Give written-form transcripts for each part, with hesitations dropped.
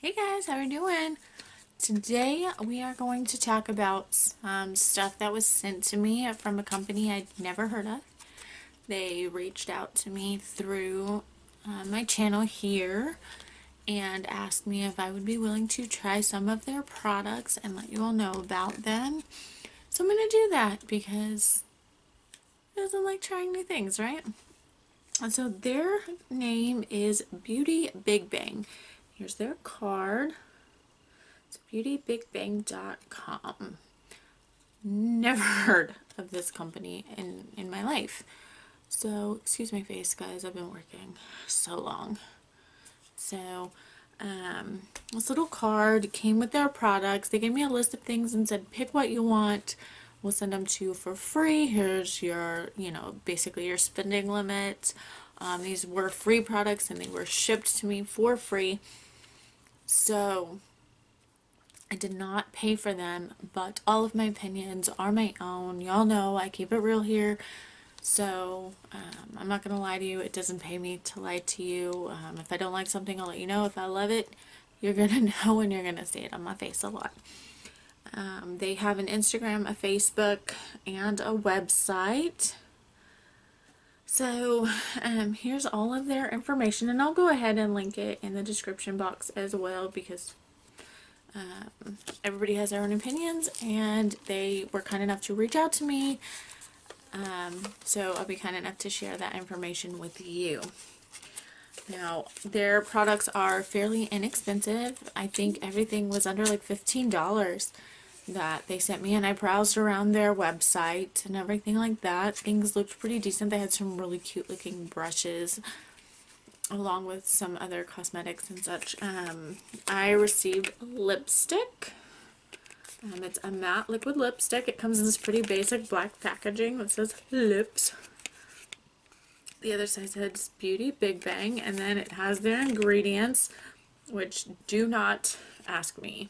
Hey guys, how are you doing? Today we are going to talk about some stuff that was sent to me from a company I'd never heard of. They reached out to me through my channel here and asked me if I would be willing to try some of their products and let you all know about them. So I'm going to do that because who doesn't like trying new things, right? And so their name is Beauty Big Bang. Here's their card. It's beautybigbang.com. Never heard of this company in my life. So, excuse my face, guys. I've been working so long. So, this little card came with their products. They gave me a list of things and said, pick what you want. We'll send them to you for free. Here's your, basically your spending limit. These were free products and they were shipped to me for free. So, I did not pay for them, but all of my opinions are my own. Y'all know I keep it real here. So, I'm not going to lie to you. It doesn't pay me to lie to you. If I don't like something, I'll let you know. If I love it, you're going to know and you're going to see it on my face a lot. They have an Instagram, a Facebook, and a website. So, here's all of their information, and I'll go ahead and link it in the description box as well because everybody has their own opinions, and they were kind enough to reach out to me. So I'll be kind enough to share that information with you. Now, their products are fairly inexpensive. I think everything was under like $15 that they sent me, and I browsed around their website and everything like that. Things looked pretty decent. They had some really cute looking brushes along with some other cosmetics and such. I received lipstick. It's a matte liquid lipstick. It comes in this pretty basic black packaging that says lips. The other side says Beauty Big Bang, and then it has their ingredients, which do not ask me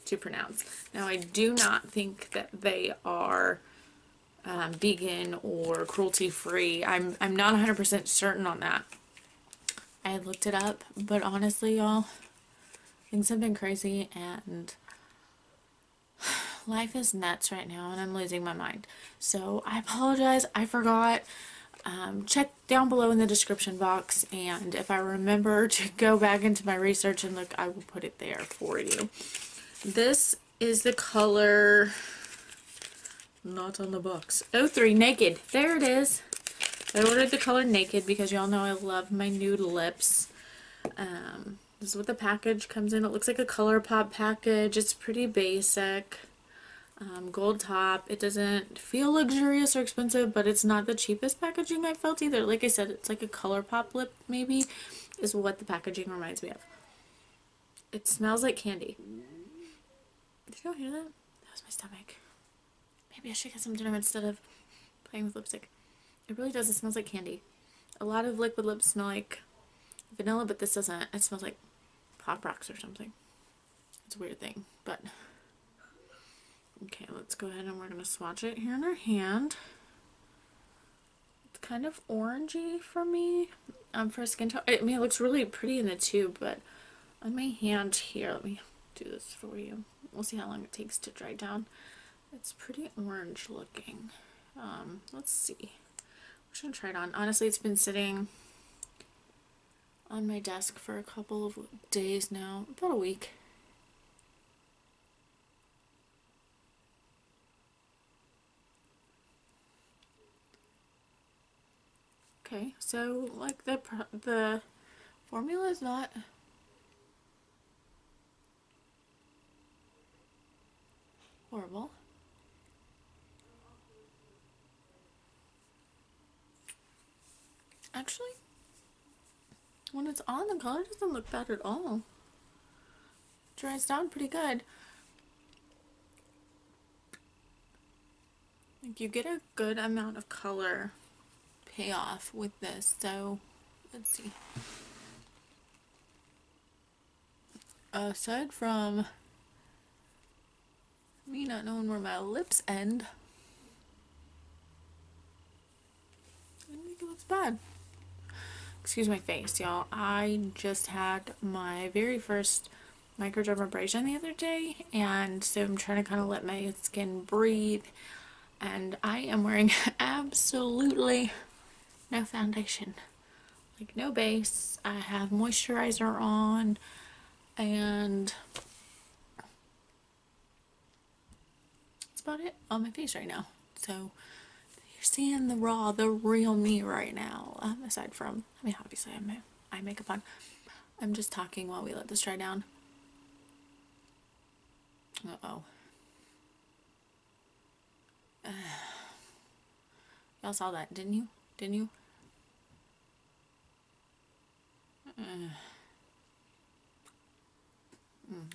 to pronounce. Now, I do not think that they are vegan or cruelty-free. I'm not 100% certain on that. I looked it up, but honestly, y'all, things have been crazy, and life is nuts right now, and I'm losing my mind. So I apologize. I forgot. Check down below in the description box, and if I remember to go back into my research and look, I will put it there for you. This is the color, not on the box, 03 Naked. There it is. I ordered the color Naked because y'all know I love my nude lips. This is what the package comes in. It looks like a ColourPop package. It's pretty basic. Gold top. It doesn't feel luxurious or expensive, but it's not the cheapest packaging I felt either. Like I said, it's like a ColourPop lip, maybe, is what the packaging reminds me of. It smells like candy. Did you all hear that? That was my stomach. Maybe I should get some dinner instead of playing with lipstick. It really does. It smells like candy. A lot of liquid lips smell like vanilla, but this doesn't. It smells like Pop Rocks or something. It's a weird thing, but okay, let's go ahead and we're going to swatch it here in our hand. It's kind of orangey for me for a skin tone. I mean, it looks really pretty in the tube, but on my hand here, let me do this for you. We'll see how long it takes to dry down. It's pretty orange looking. Let's see. I'm just going to try it on. Honestly, it's been sitting on my desk for a couple of days now, about a week. Okay, so like the formula is not horrible. Actually, when it's on, the color doesn't look bad at all. Dries down pretty good. Like, you get a good amount of color payoff with this. So let's see. Aside from me not knowing where my lips end, I don't think it looks bad. excuse my face, y'all. I just had my very first microdermabrasion the other day, and so I'm trying to kind of let my skin breathe, and I am wearing absolutely no foundation, like no base. I have moisturizer on, and that's about it on my face right now. So you're seeing the real me right now. Aside from, I mean, obviously I make makeup on. I'm just talking while we let this dry down. Uh-oh. Y'all saw that, didn't you? Didn't you?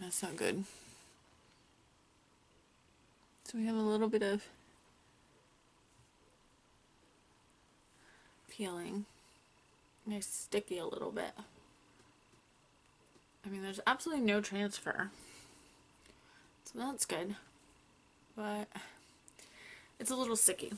That's not good. So we have a little bit of peeling. It's sticky a little bit. I mean, there's absolutely no transfer. So that's good. But it's a little sticky.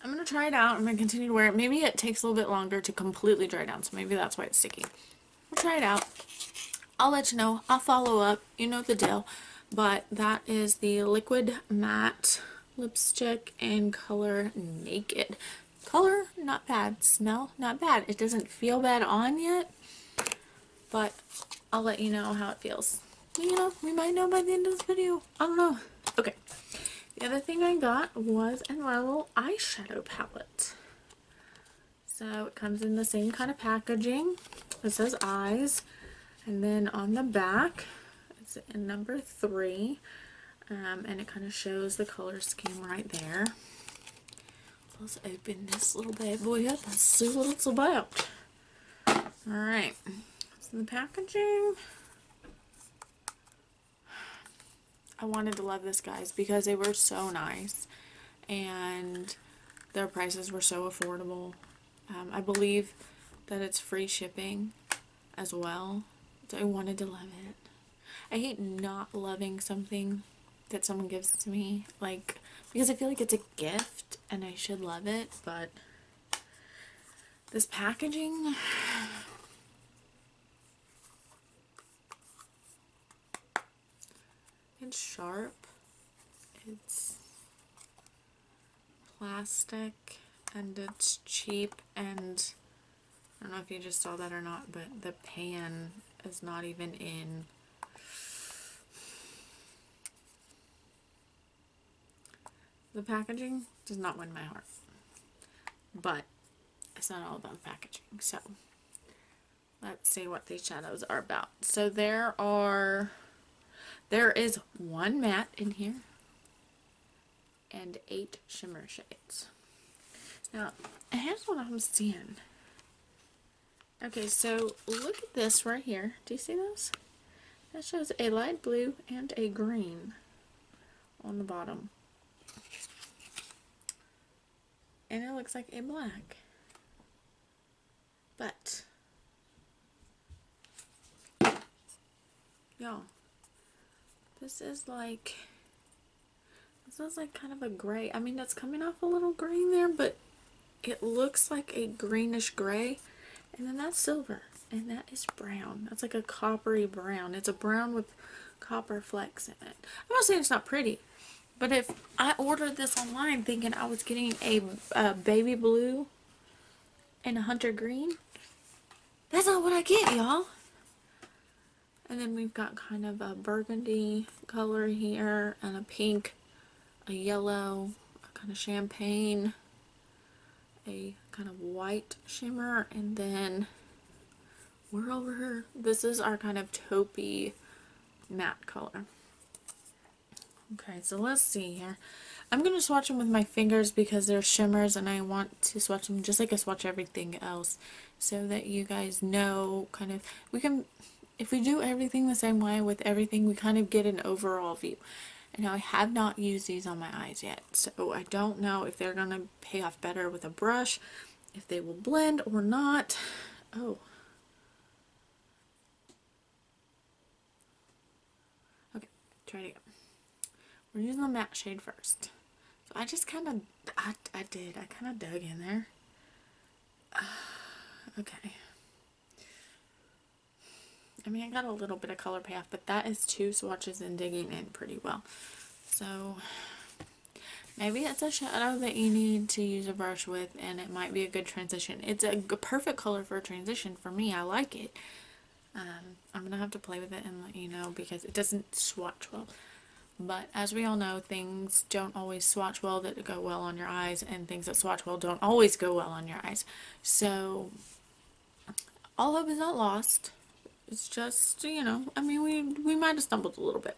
I'm going to try it out. I'm going to continue to wear it. Maybe it takes a little bit longer to completely dry down, so maybe that's why it's sticky. We'll try it out. I'll let you know. I'll follow up. You know the deal. But that is the Liquid Matte Lipstick in color Naked. Color, not bad. Smell, not bad. It doesn't feel bad on yet, but I'll let you know how it feels. You know, we might know by the end of this video. I don't know. Okay. The other thing I got was a little eyeshadow palette. So it comes in the same kind of packaging. It says eyes. And then on the back, it's in number 3. And it kind of shows the color scheme right there. Let's open this little bad boy up and see what it's about. Alright. So the packaging. I wanted to love this, guys, because they were so nice. And their prices were so affordable. I believe that it's free shipping as well. So I wanted to love it. I hate not loving something that someone gives to me, like, because I feel like it's a gift and I should love it, but this packaging, it's sharp, it's plastic, and it's cheap, and I don't know if you just saw that or not, but the pan is not even in. The packaging does not win my heart, but it's not all about the packaging. So let's see what these shadows are about. So there is 1 matte in here and 8 shimmer shades. Now here's what I'm seeing. Okay, so look at this right here. Do you see this? That shows a light blue and a green on the bottom. And it looks like a black. But, y'all, this is like kind of a gray. I mean, it's coming off a little green there, but it looks like a greenish gray. And then that's silver. And that is brown. That's like a coppery brown. It's a brown with copper flecks in it. I'm not saying it's not pretty. But if I ordered this online thinking I was getting a baby blue and a hunter green, that's not what I get, y'all. And then we've got kind of a burgundy color here, and a pink, a yellow, a kind of champagne, a kind of white shimmer, and then we're over here. This is our kind of taupey matte color. Okay, so let's see here. I'm going to swatch them with my fingers because they're shimmers, and I want to swatch them just like I swatch everything else, so that you guys know kind of, if we do everything the same way with everything, we kind of get an overall view. And now I have not used these on my eyes yet, so I don't know if they're going to pay off better with a brush, if they will blend or not. Oh. Okay, try it again. We're using the matte shade first. So I just kind of, I kind of dug in there. Okay. I mean, I got a little bit of color payoff, but that is 2 swatches and digging in pretty well. So maybe it's a shadow that you need to use a brush with, and it might be a good transition. It's a perfect color for a transition for me. I like it. I'm gonna have to play with it and let you know, because it doesn't swatch well. But as we all know, things don't always swatch well that go well on your eyes, and things that swatch well don't always go well on your eyes. So all hope is not lost. It's just, you know, I mean, we might have stumbled a little bit.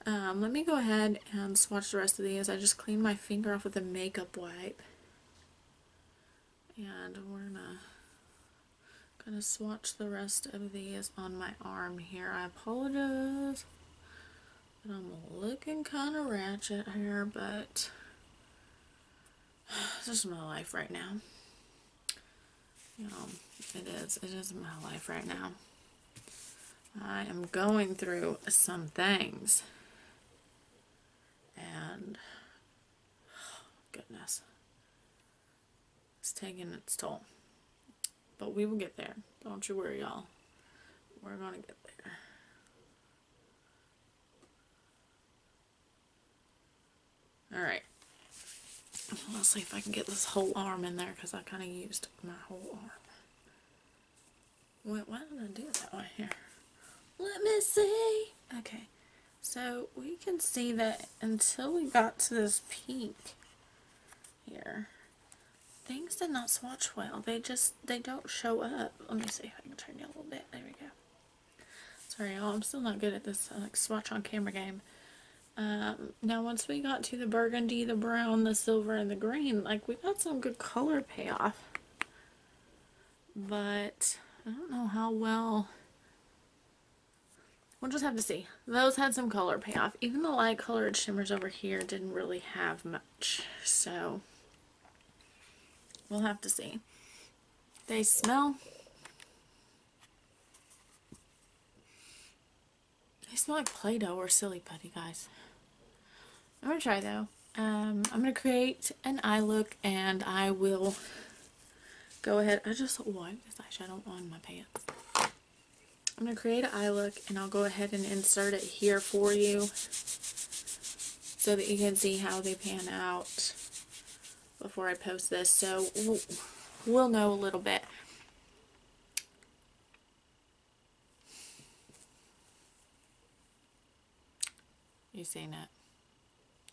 Let me go ahead and swatch the rest of these. I just cleaned my finger off with a makeup wipe. And we're gonna swatch the rest of these on my arm here. I apologize, but I'm looking kind of ratchet here, but this is my life right now. You know, it is my life right now. I am going through some things, and goodness, it's taking its toll. But we will get there. Don't you worry, y'all. We're gonna get there. Alright. Let's see if I can get this whole arm in there, because I kind of used my whole arm. Wait, why did I do it that way here? Let me see. Okay. So we can see that until we got to this pink here, things did not swatch well. They don't show up. Let me see if I can turn you a little bit. There we go. Sorry, y'all. I'm still not good at this like swatch on camera game. Now once we got to the burgundy, the brown, the silver, and the green, like, we got some good color payoff. But I don't know how well. We'll just have to see. Those had some color payoff. Even the light colored shimmers over here didn't really have much. So we'll have to see. They smell. They smell like Play-Doh or Silly Putty, guys. I'm gonna try though. I'm gonna create an eye look, and I will go ahead. I just wiped this eyeshadow on my pants. I'm gonna create an eye look, and I'll go ahead and insert it here for you, so that you can see how they pan out before I post this. So we'll know a little bit. You seen it?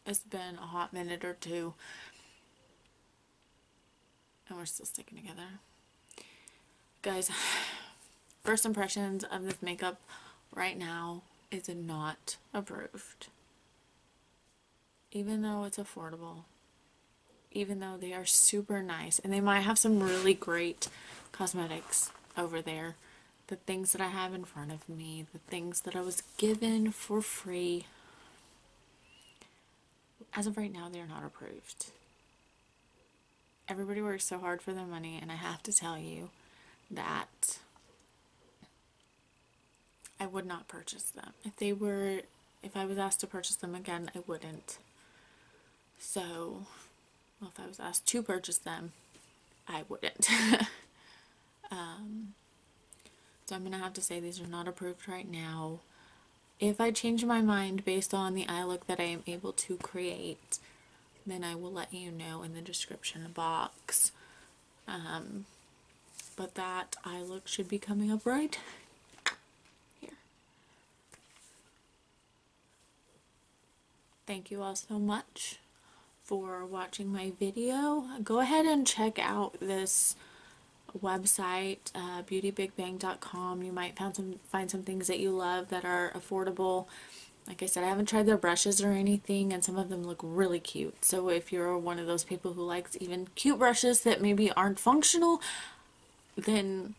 It's been a hot minute or two, and we're still sticking together. Guys, first impressions of this makeup right now is not approved. Even though it's affordable, even though they are super nice, and they might have some really great cosmetics over there, the things that I have in front of me, the things that I was given for free, as of right now, they are not approved. Everybody works so hard for their money, and I have to tell you that I would not purchase them. If I was asked to purchase them again, I wouldn't. So, well, if I was asked to purchase them, I wouldn't. So I'm gonna have to say these are not approved right now. If I change my mind based on the eye look that I am able to create, then I will let you know in the description box. But that eye look should be coming up right here. Thank you all so much for watching my video. Go ahead and check out this website, beautybigbang.com. You might find some things that you love that are affordable. Like I said, I haven't tried their brushes or anything, and some of them look really cute. So if you're one of those people who likes even cute brushes that maybe aren't functional, then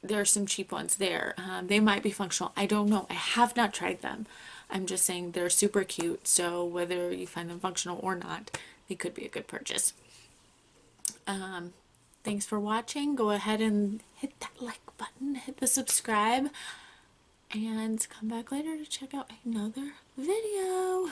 there are some cheap ones there. They might be functional. I don't know. I have not tried them. I'm just saying they're super cute. So whether you find them functional or not, they could be a good purchase. Thanks for watching. Go ahead and hit that like button, hit the subscribe, and come back later to check out another video.